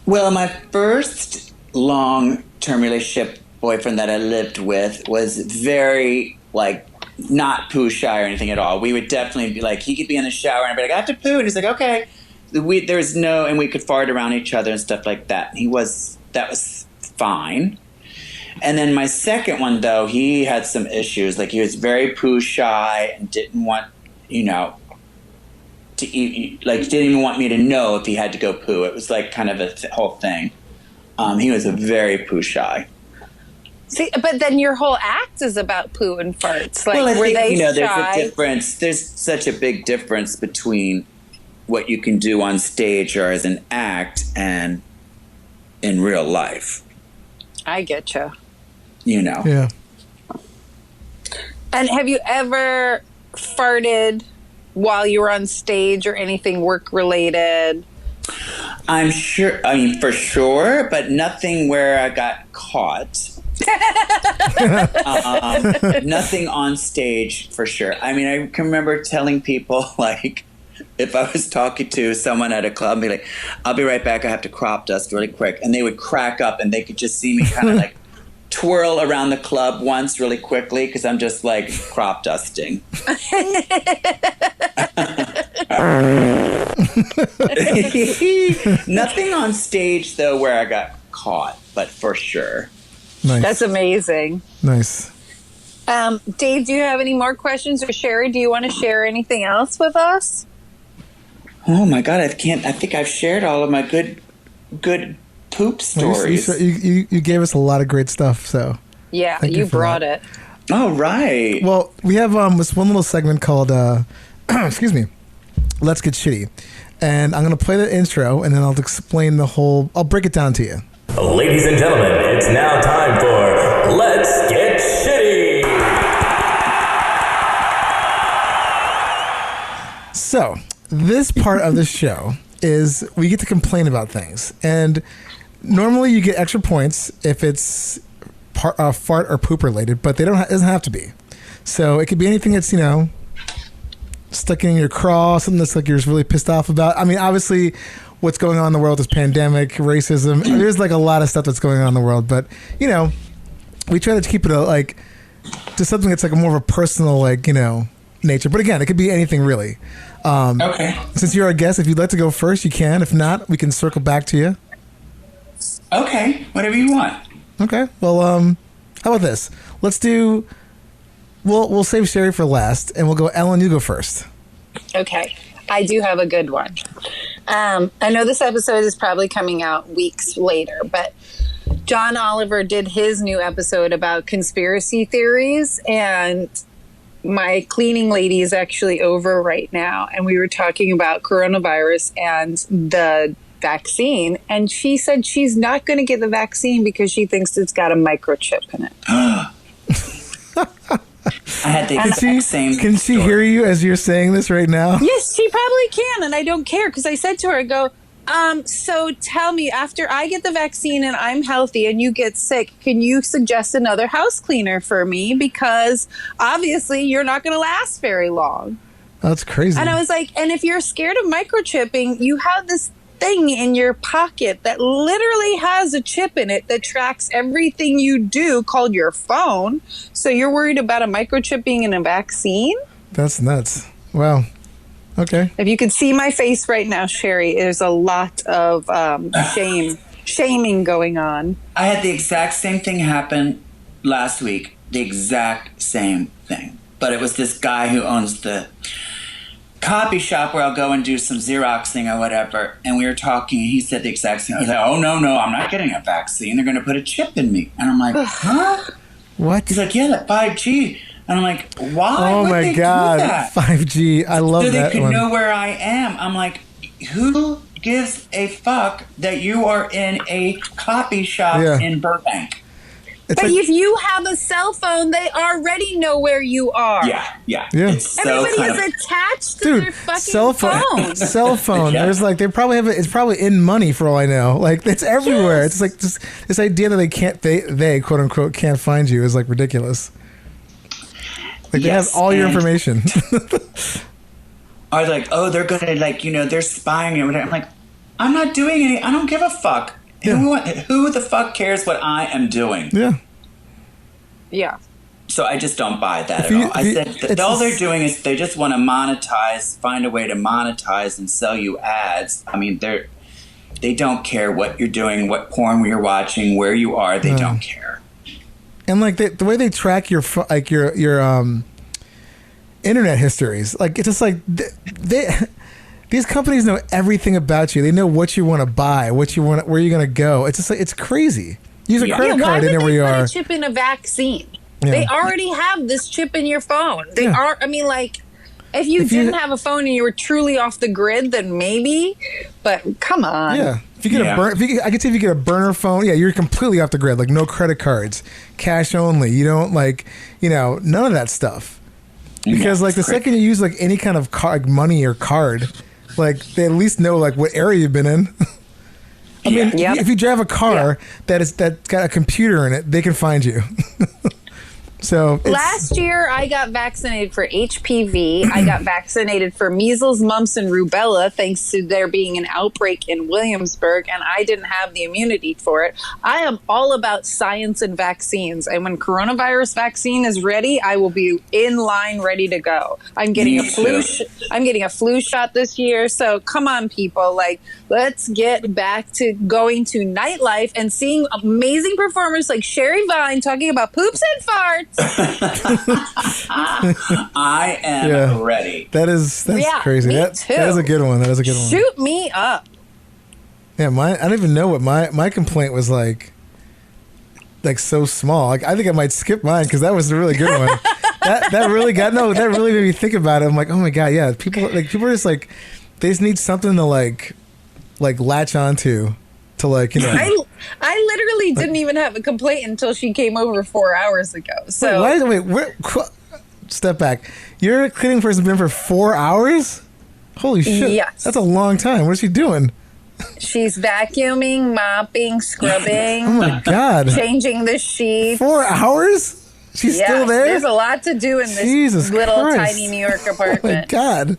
Well, my first long-term relationship boyfriend that I lived with was very, like, not poo shy or anything at all. We would definitely be like, he could be in the shower and I'd be like, I have to poo. And he's like, okay. And we could fart around each other and stuff like that. That was fine. And then my second one, though, he had some issues. Like, he was very poo shy and didn't want, to eat, like, didn't even want me to know if he had to go poo. It was, like, kind of a whole thing. He was a very poo shy. See, but then your whole act is about poo and farts. Like, well, I were think, they there's shy? a difference. There's such a big difference between what you can do on stage or as an act and in real life. I get you. Yeah. And have you ever farted while you were on stage or anything work related? I'm sure. I mean, for sure, but nothing where I got caught. Nothing on stage for sure. I mean, I can remember telling people, like, if I was talking to someone at a club, I'd be like, I'll be right back. I have to crop dust really quick. And they would crack up and they could just see me kind of like twirl around the club once really quickly because I'm just like crop dusting. Nothing on stage though where I got caught, but for sure. Nice. That's amazing. Nice. Dave, do you have any more questions? Or Sherry, do you want to share anything else with us? Oh my God, I think I've shared all of my good poop stories. You gave us a lot of great stuff, so. Yeah, Thank you for brought that. it. Oh, right. Well, we have this one little segment called, excuse me, Let's Get Shitty. And I'm going to play the intro, and then I'll explain I'll break it down to you. Ladies and gentlemen, it's now time for Let's Get Shitty. So, this part of the show is we get to complain about things. And normally you get extra points if it's fart or poop related, but it doesn't have to be. So it could be anything that's, stuck in your craw, something that's like you're just really pissed off about. I mean, obviously what's going on in the world is pandemic, racism. There's like a lot of stuff that's going on in the world, but we try to keep it to something that's like more of a personal, nature. But again, it could be anything really. Okay. Since you're our guest, if you'd like to go first, you can. If not, we can circle back to you. Okay. Whatever you want. Okay. Well, how about this? Let's do. We'll save Sherry for last, and we'll go. Ellen, you go first. Okay. I do have a good one. I know this episode is probably coming out weeks later, but John Oliver did his new episode about conspiracy theories, and my cleaning lady is actually over right now, and we were talking about coronavirus and the vaccine, and she said she's not going to get the vaccine because she thinks it's got a microchip in it. I had the exact same. Can she hear you as you're saying this right now? Yes, she probably can, and I don't care because I said to her, I go, so tell me, after I get the vaccine and I'm healthy and you get sick, can you suggest another house cleaner for me? Because obviously you're not going to last very long. That's crazy. And I was like, and if you're scared of microchipping, you have this thing in your pocket that literally has a chip in it that tracks everything you do called your phone. So you're worried about a microchip being in a vaccine? That's nuts. Wow. Okay. If you could see my face right now, Sherry, there's a lot of shaming going on. I had the exact same thing happen last week. The exact same thing. But it was this guy who owns the copy shop where I'll go and do some Xeroxing or whatever. And we were talking, and he said the exact same. I was like, oh, no, I'm not getting a vaccine. They're going to put a chip in me. And I'm like, huh? What? He's like, yeah, that 5G. And I'm like, why Oh would my they God, do that? 5G. I love So that they could one. know where I am. I'm like, who gives a fuck that you are in a copy shop in Burbank? It's But like- if you have a cell phone, they already know where you are. Yeah. Yeah. It's so Everybody clever. is attached to Dude, their fucking cell phone. Cell phone. Yeah. There's they probably have it. It's probably in money for all I know. Like it's everywhere. Yes. It's like this idea that they quote unquote can't find you is like ridiculous. Like they have Yes, all your and- information. Are like, oh, they're gonna they're spying and whatever. I'm like, I'm not doing any. I don't give a fuck. Yeah. Who the fuck cares what I am doing? Yeah. Yeah. So I just don't buy that If at you- all. I if you- said it's that all they're just- doing is they just want to monetize, find a way to monetize and sell you ads. I mean, they don't care what you're doing, what porn you're watching, where you are. They don't care. And like the way they track your internet histories, like it's just like these companies know everything about you. They know what you want to buy, what you want, where you're going to go. It's just like it's crazy. Use a credit why card, would they know they where you put are. a chip in a vaccine? Yeah. They already have this chip in your phone. They are. I mean, like, if you didn't have a phone and you were truly off the grid, then maybe. But come on. Yeah. If you get I could say if you get a burner phone, yeah, you're completely off the grid. Like no credit cards, cash only. You don't none of that stuff. Because like the second you use like any kind of money or card, like they at least know like what area you've been in. I mean, if you drive a car that's got a computer in it, they can find you. So last year I got vaccinated for HPV. I got vaccinated for measles, mumps, and rubella thanks to there being an outbreak in Williamsburg, and I didn't have the immunity for it. I am all about science and vaccines, and when coronavirus vaccine is ready, I will be in line ready to go. I'm getting I'm getting a flu shot this year, so come on, people, like let's get back to going to nightlife and seeing amazing performers like Sherry Vine talking about poops and farts. I am ready. That's crazy. Me That too. is a good one. That is a good one. Shoot me up. Yeah, I don't even know what my complaint was like so small. Like I think I might skip mine because that was a really good one. that really made me think about it. I'm like, oh my god, yeah. People are just like they just need something to like latch onto to like, you know. I literally didn't even have a complaint until she came over 4 hours ago. So step back. Your cleaning person's been for 4 hours? Holy shit. Yes. That's a long time. What is she doing? She's vacuuming, mopping, scrubbing. Oh my god. Changing the sheets. 4 hours? She's still there? There's a lot to do in this Jesus little Christ. tiny New York Oh my apartment. god.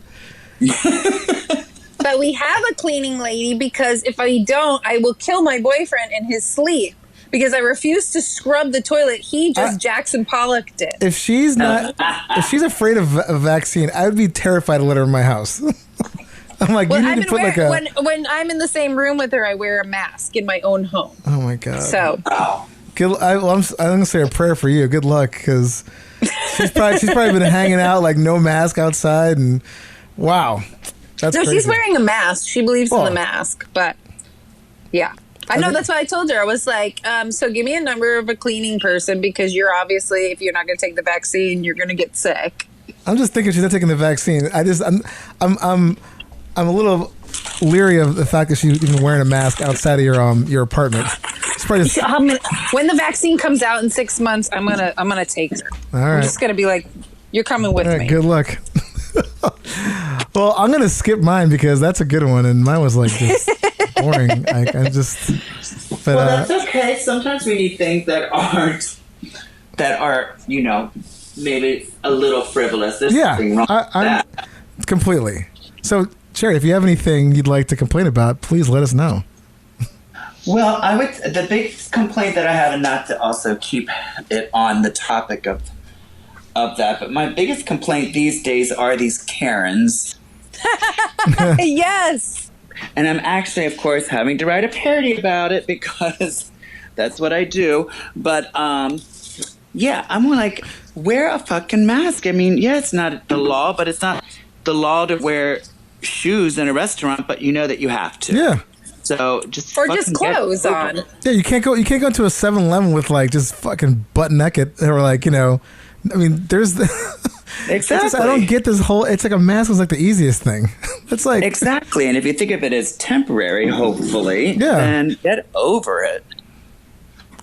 But we have a cleaning lady because if I don't, I will kill my boyfriend in his sleep because I refuse to scrub the toilet. He just Jackson Pollocked it. If she's afraid of a vaccine, I would be terrified to let her in my house. I'm like, you need to put like a. When I'm in the same room with her, I wear a mask in my own home. Oh my god. So. I'm gonna say a prayer for you. Good luck, because she's probably been hanging out like no mask outside, and wow, that's crazy. She's wearing a mask. She believes in the mask, but yeah, I know. That's what I told her. I was like, so give me a number of a cleaning person because you're obviously, if you're not gonna take the vaccine, you're gonna get sick. I'm just thinking she's not taking the vaccine. I'm a little leery of the fact that she's even wearing a mask outside of your apartment. When the vaccine comes out in 6 months, I'm gonna take her. All right. I'm just gonna be like, you're coming with me. Good luck. Well, I'm gonna skip mine because that's a good one, and mine was like just boring. But, well, that's okay. Sometimes we need things that are maybe a little frivolous. There's nothing wrong with that. Completely. So, Sherry, if you have anything you'd like to complain about, please let us know. Well, the biggest complaint that I have, and not to also keep it on the topic of that, but my biggest complaint these days are these Karens. Yes. And I'm actually, of course, having to write a parody about it because that's what I do. But, yeah, I'm like, wear a fucking mask. I mean, yeah, it's not the law, but it's not the law to wear shoes in a restaurant, but you know that you have to. Yeah. So just clothes on. Yeah, you can't go to a 7-Eleven with like just fucking butt naked or like, I mean, there's exactly. I don't get this whole. It's like a mask is like the easiest thing. It's like exactly, and if you think of it as temporary, hopefully, then get over it.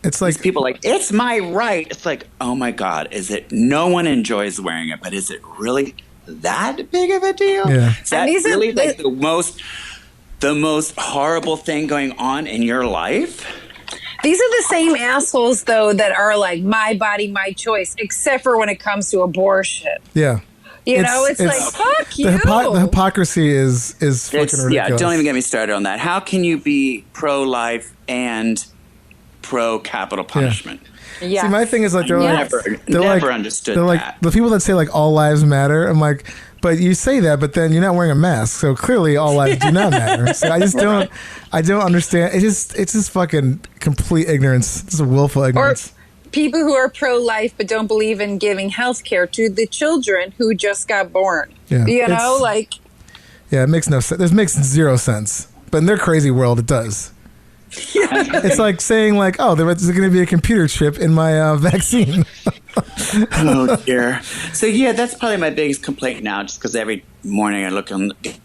It's like these people like it's my right. It's like, oh my god, is it? No one enjoys wearing it, but is it really that big of a deal? Yeah. Is that really like the most horrible thing going on in your life? These are the same assholes, though, that are like, my body, my choice, except for when it comes to abortion. Yeah. It's like, fuck you. The hypocrisy is fucking ridiculous. Yeah, don't even get me started on that. How can you be pro-life and pro-capital punishment? Yeah. See, my thing is like, they're never understood they're like, that. the people that say like all lives matter, I'm like, but you say that, but then you're not wearing a mask, so clearly all lives do not matter. So I don't understand. It's just fucking complete ignorance. It's a willful ignorance. Or people who are pro-life but don't believe in giving health care to the children who just got born. Yeah. Yeah, it makes no sense. This makes zero sense. But in their crazy world, it does. It's like saying like, oh, there's going to be a computer chip in my vaccine. Oh dear. So yeah, that's probably my biggest complaint now, just because every morning I look on get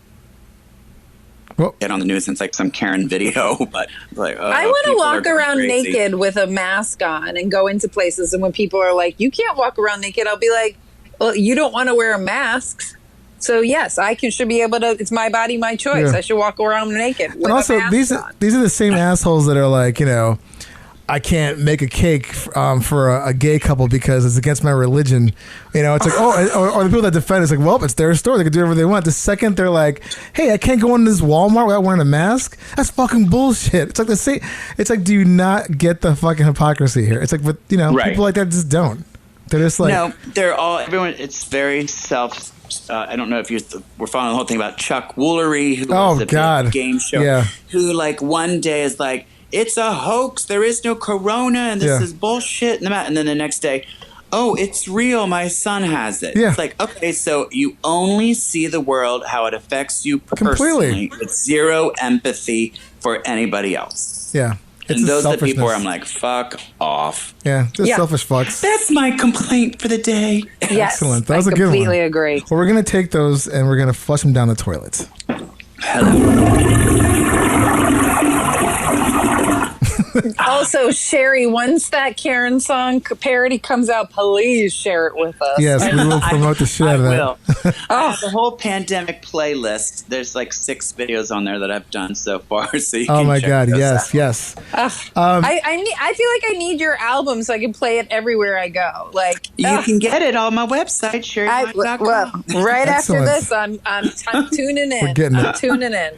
on the news and it's like some Karen video, but like, I want to walk around naked with a mask on and go into places, and when people are like, you can't walk around naked, I'll be like, well, you don't want to wear a mask. So yes, should be able to. It's my body, my choice. Yeah. I should walk around naked. With And also, a mask these on. are the same assholes that are like, I can't make a cake for a gay couple because it's against my religion. It's like, or the people that defend it's like, well, it's their store. They can do whatever they want. The second they're like, hey, I can't go into this Walmart without wearing a mask. That's fucking bullshit. It's like the same. It's like, do you not get the fucking hypocrisy here? It's like, but Right. people like that just don't. They're just like, no, everyone. It's very self. I don't know if we're following the whole thing about Chuck Woolery, who was a big game show, who like one day is like, it's a hoax, there is no corona, and this is bullshit, and then the next day, oh, it's real. My son has it. Yeah. It's like, okay, so you only see the world how it affects you personally, with zero empathy for anybody else. Yeah. It's And those are the selfishness. people where I'm like, fuck off. Yeah, just Yeah. selfish fucks. That's my complaint for the day. Yes, Excellent. That was I a good one. completely agree. Well, we're going to take those and we're going to flush them down the toilet. Also, Sherry, once that Karen song parody comes out, please share it with us. Yes, we will promote the shit out of that. will. I have the whole pandemic playlist. There's like 6 videos on there that I've done so far. So you Oh can my check God, those yes, out. yes. I feel like I need your album so I can play it everywhere I go. Like You can get it on my website, sherrywine.com. right after Excellent. this, I'm tuning in. We're getting I'm it. tuning in.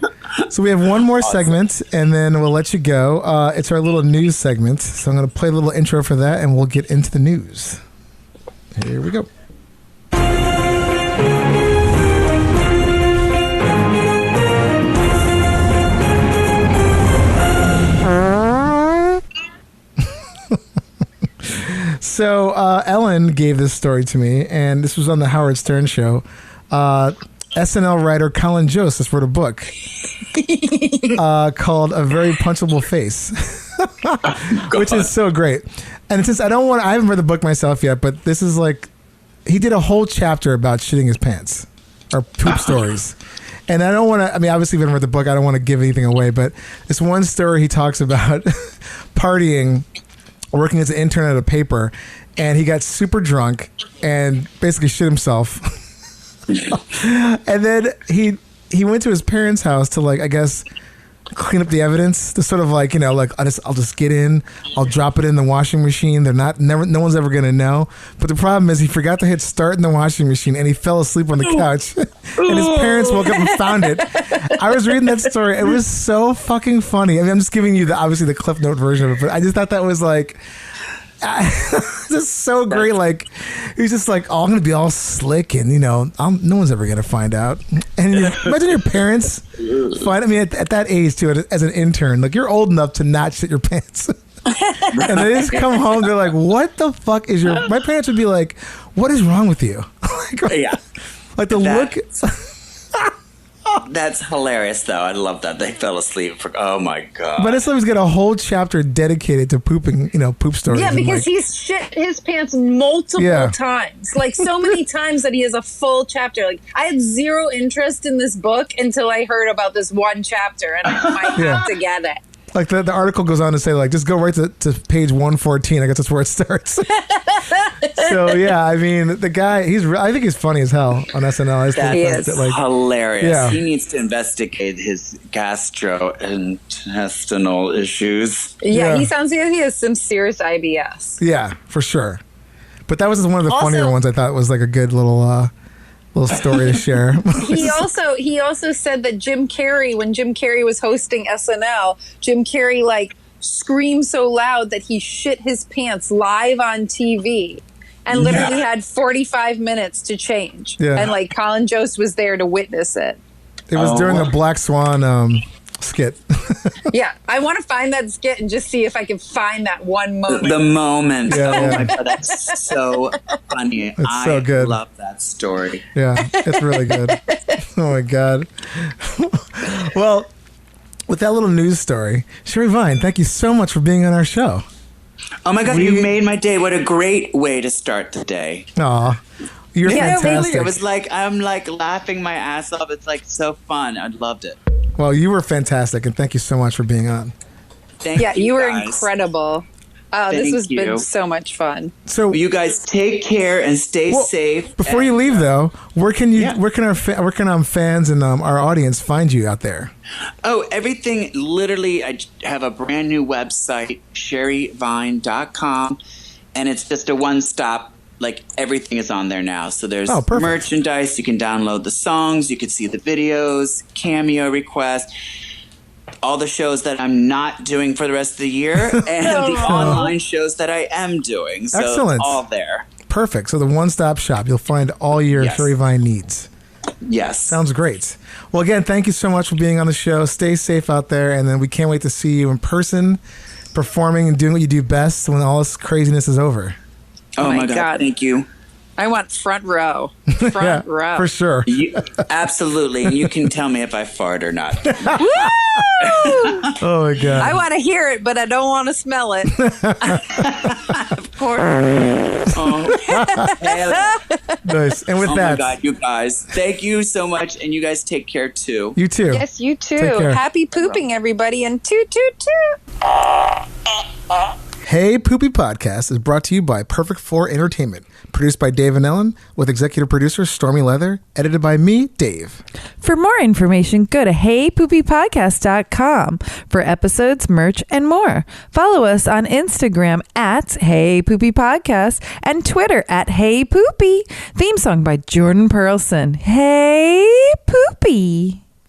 So we have one more segment and then we'll let you go. It's our little news segment. So I'm going to play a little intro for that and we'll get into the news. Here we go. So Ellen gave this story to me, and this was on the Howard Stern show. SNL writer Colin Jost just wrote a book called "A Very Punchable Face," which is so great. And since I haven't read the book myself yet, but this is like he did a whole chapter about shitting his pants or poop stories. And I don't want to, I mean, obviously, if you haven't read the book, I don't want to give anything away, but this one story he talks about partying, working as an intern at a paper, and he got super drunk and basically shit himself. And then he went to his parents' house to, like, I guess, clean up the evidence, to sort of like, you know, like I'll just get in, I'll drop it in the washing machine. No one's ever gonna know. But the problem is he forgot to hit start in the washing machine and he fell asleep on the couch. And his parents woke up and found it. I was reading that story. It was so fucking funny. I mean, I'm just giving you obviously the Cliff Note version of it, but I just thought that was like just so great. Like he was just like, oh, I'm gonna be all slick and, you know, no one's ever gonna find out. And imagine your parents find, I mean, at that age too, as an intern, like you're old enough to not shit your pants. And they just come home, they're like, what the fuck is my parents would be like, what is wrong with you? Yeah. Like the look. That's hilarious, though. I love that they fell asleep. Oh my God! But Islam's got a whole chapter dedicated to pooping, you know, poop stories. Yeah, and, because like, he's shit his pants multiple times. Like so many times that he has a full chapter. Like I had zero interest in this book until I heard about this one chapter and I might have to get it. like the article goes on to say, like, just go right to page 114. I guess that's where it starts. So yeah, I mean, the guy, I think he's funny as hell on SNL. I just think He that's is like, hilarious. Yeah. He needs to investigate his gastrointestinal issues. Yeah, Yeah. he sounds like he has some serious IBS. yeah, for sure. But that was just one of the Also- funnier ones. I thought was like a good little story to share. He also said that when Jim Carrey was hosting SNL, Jim Carrey like screamed so loud that he shit his pants live on TV and literally had 45 minutes to change. Yeah. And like Colin Jost was there to witness it. It was during a Black Swan skit. Yeah, I want to find that skit and just see if I can find that one moment. The moment. Yeah, oh yeah. my God, that's so funny. It's so good. I love that story. Yeah, it's really good. Oh my God. Well, with that little news story, Sherry Vine, thank you so much for being on our show. Oh my God, you made my day. What a great way to start the day. Aw, you're fantastic. It was like, I'm like laughing my ass off. It's like so fun. I loved it. Well, you were fantastic, and thank you so much for being on. Thank Yeah, you were guys. incredible. Oh, this Thank has been you. so much fun. So, You guys take care and stay safe. before you leave, though, where can our fans and our audience find you out there? Oh, everything. Literally, I have a brand new website, sherryvine.com, and it's just a one-stop. Like, everything is on there now. So there's perfect. merchandise. You can download the songs. You can see the videos, cameo requests, all the shows that I'm not doing for the rest of the year, and the online shows that I am doing. So Excellent. It's all there. Perfect. So the one-stop shop. You'll find all your Yes. Sherry Vine needs. Yes. Sounds great. Well, again, thank you so much for being on the show. Stay safe out there, and then we can't wait to see you in person, performing and doing what you do best when all this craziness is over. Oh my God. Thank you. I want front row. Yeah, Row. for sure. Absolutely. And you can tell me if I fart or not. Woo! Oh my God. I want to hear it, but I don't want to smell it. Of course. Nice. And with Oh that, my God, you guys. Thank you so much. And you guys take care too. you too. Yes, you too. Take care. Happy pooping, everybody, and toot, toot, toot. Hey Poopy Podcast is brought to you by Perfect 4 Entertainment. Produced by Dave and Ellen, with executive producer Stormy Leather, edited by me, Dave. For more information, go to heypoopypodcast.com for episodes, merch, and more. Follow us on Instagram at heypoopypodcast and Twitter at heypoopy. Theme song by Jordan Perlson. Hey Poopy.